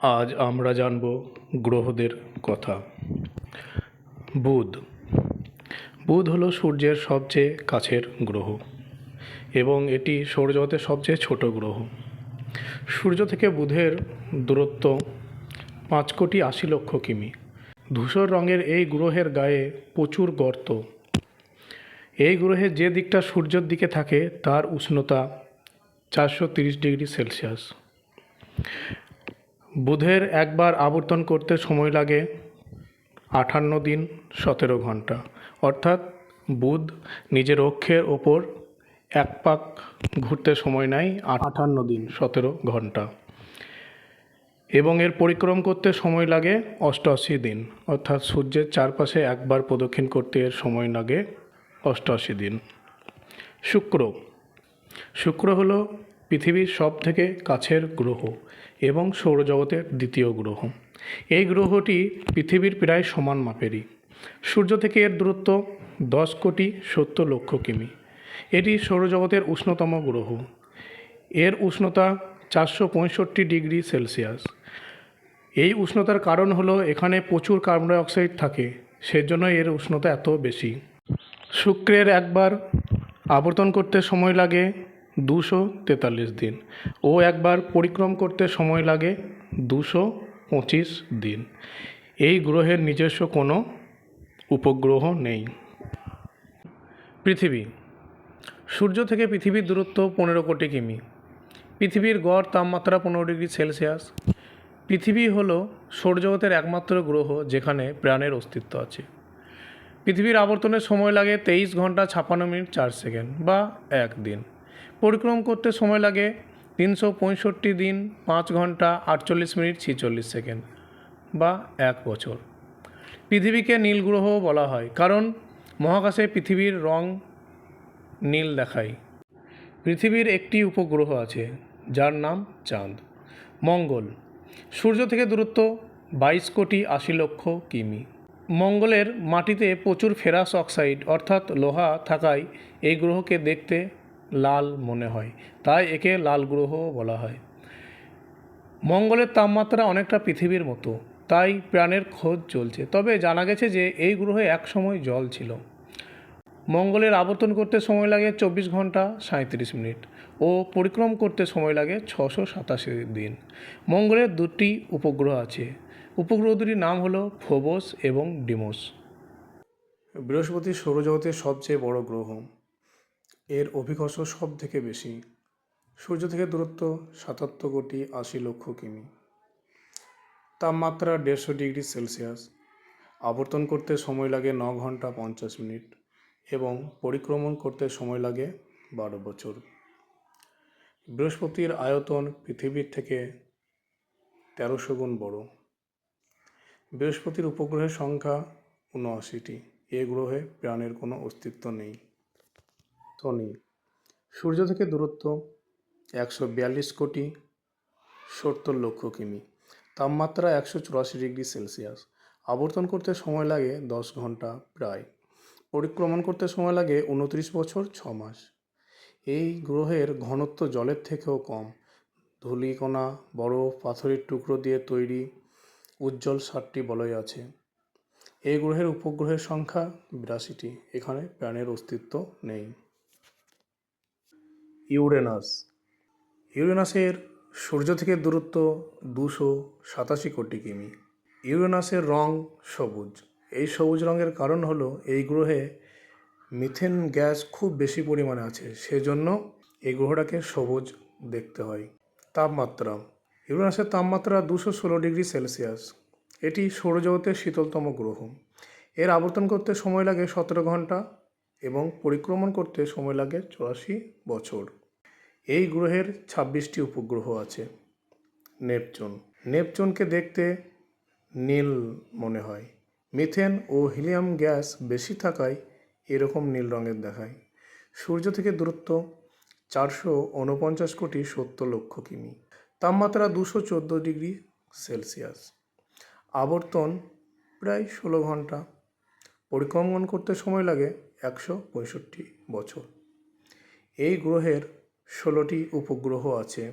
আজ আমরা জানব গ্রহদের কথা। বুধ বুধ হলো সূর্যের সবচেয়ে কাছের গ্রহ এবং এটি সৌরজগতের সবচেয়ে ছোট গ্রহ। সূর্য থেকে বুধের দূরত্ব 5,80,00,000 কিমি। ধূসর রঙের এই গ্রহের গায়ে প্রচুর গর্ত। এই গ্রহের যে দিকটা সূর্যের দিকে থাকে তার উষ্ণতা 430°C। বুধের একবার আবর্তন করতে সময় লাগে 58 দিন 17 ঘন্টা, অর্থাৎ বুধ নিজের অক্ষের ওপর এক পাক ঘুরতে সময় নেয় 58 দিন 17 ঘন্টা এবং এর পরিক্রম করতে সময় লাগে 88 দিন, অর্থাৎ সূর্যের চারপাশে একবার প্রদক্ষিণ করতে এর সময় লাগে 88 দিন। শুক্র হলো পৃথিবীর সবথেকে কাছের গ্রহ এবং সৌরজগতের দ্বিতীয় গ্রহ। এই গ্রহটি পৃথিবীর প্রায় সমান মাপেরই। সূর্য থেকে এর দূরত্ব 10,70,00,000 কিমি। এটি সৌরজগতের উষ্ণতম গ্রহ। এর উষ্ণতা 465°C। এই উষ্ণতার কারণ হলো এখানে প্রচুর কার্বন ডাই অক্সাইড থাকে, সেজন্য এর উষ্ণতা এত বেশি। শুক্রের একবার আবর্তন করতে সময় লাগে 243 দিন ও একবার পরিক্রম করতে সময় লাগে 225 দিন। এই গ্রহের নিজস্ব কোনো উপগ্রহ নেই। পৃথিবী সূর্য থেকে পৃথিবীর দূরত্ব 15 কোটি কিমি। পৃথিবীর গড় তাপমাত্রা 15°C। পৃথিবী হলো সৌরজগতের একমাত্র গ্রহ যেখানে প্রাণের অস্তিত্ব আছে। পৃথিবীর আবর্তনের সময় লাগে 23 ঘন্টা 56 মিনিট 4 সেকেন্ড বা 1 দিন। পরিক্রম করতে সময় লাগে 365 দিন 5 ঘন্টা 48 মিনিট 46 সেকেন্ড বা 1 বছর। পৃথিবীকে নীল গ্রহ বলা হয় কারণ মহাকাশে পৃথিবীর রং নীল দেখায়। পৃথিবীর একটি উপগ্রহ আছে যার নাম চাঁদ। মঙ্গল সূর্য থেকে দূরত্ব 22,80,00,000 কিমি। মঙ্গলের মাটিতে প্রচুর ফেরাস অক্সাইড অর্থাৎ লোহা থাকায় এই গ্রহকে দেখতে লাল মনে হয়, তাই একে লাল গ্রহ বলা হয়। মঙ্গলের তাপমাত্রা অনেকটা পৃথিবীর মতো, তাই প্রাণের খোঁজ চলছে। তবে জানা গেছে যে এই গ্রহে একসময় জল ছিল। মঙ্গলের আবর্তন করতে সময় লাগে 24 ঘন্টা 37 মিনিট ও পরিক্রম করতে সময় লাগে 687 দিন। মঙ্গলের দুটি উপগ্রহ আছে। উপগ্রহ দুটির নাম হলো ফোবস এবং ডিমোস। বৃহস্পতি সৌরজগতের সবচেয়ে বড় গ্রহ। এর অভিকর্ষ সব থেকে বেশি। সূর্য থেকে দূরত্ব 77,80,00,000 কিমি। তাপমাত্রা 150°C। আবর্তন করতে সময় লাগে 9 ঘন্টা 50 মিনিট এবং পরিক্রমণ করতে সময় লাগে 12 বছর। বৃহস্পতির আয়তন পৃথিবীর থেকে 1300 গুণ বড়। বৃহস্পতির উপগ্রহের সংখ্যা 79টি। এ গ্রহে প্রাণের কোনো অস্তিত্ব নেই। শনি সূর্য থেকে দূরত্ব 142,70,00,000 কিমি। তাপমাত্রা 184°C। আবর্তন করতে সময় লাগে 10 ঘন্টা প্রায়। পরিক্রমণ করতে সময় লাগে 29 বছর 6 মাস। এই গ্রহের ঘনত্ব জলের থেকেও কম। ধূলিকণা, বরফ, পাথরের টুকরো দিয়ে তৈরি উজ্জ্বল 7টি বলয় আছে। এই গ্রহের উপগ্রহের সংখ্যা 82টি। এখানে প্রাণের অস্তিত্ব নেই। ইউরেনাসের সূর্য থেকে দূরত্ব 287 কোটি কিমি। ইউরেনাসের রং সবুজ। এই সবুজ রঙের কারণ হলো এই গ্রহে মিথেন গ্যাস খুব বেশি পরিমাণে আছে, সেজন্য এই গ্রহটাকে সবুজ দেখতে হয়। তাপমাত্রা ইউরেনাসের তাপমাত্রা 216°C। এটি সৌরজগতের শীতলতম গ্রহ। এর আবর্তন করতে সময় লাগে 17 ঘন্টা এবং পরিক্রমণ করতে সময় লাগে 84 বছর। এই গ্রহের 26টি উপগ্রহ আছে। নেপচুনকে দেখতে নীল মনে হয়। মিথেন ও হিলিয়াম গ্যাস বেশি থাকায় এরকম নীল রঙের দেখায়। সূর্য থেকে দূরত্ব 449,70,00,000 কিমি। তাপমাত্রা 214°C। আবর্তন প্রায় 16 ঘন্টা। পরিক্রমণ করতে সময় লাগে 165 বছর। এই গ্রহের 16টি উপগ্রহ আছে।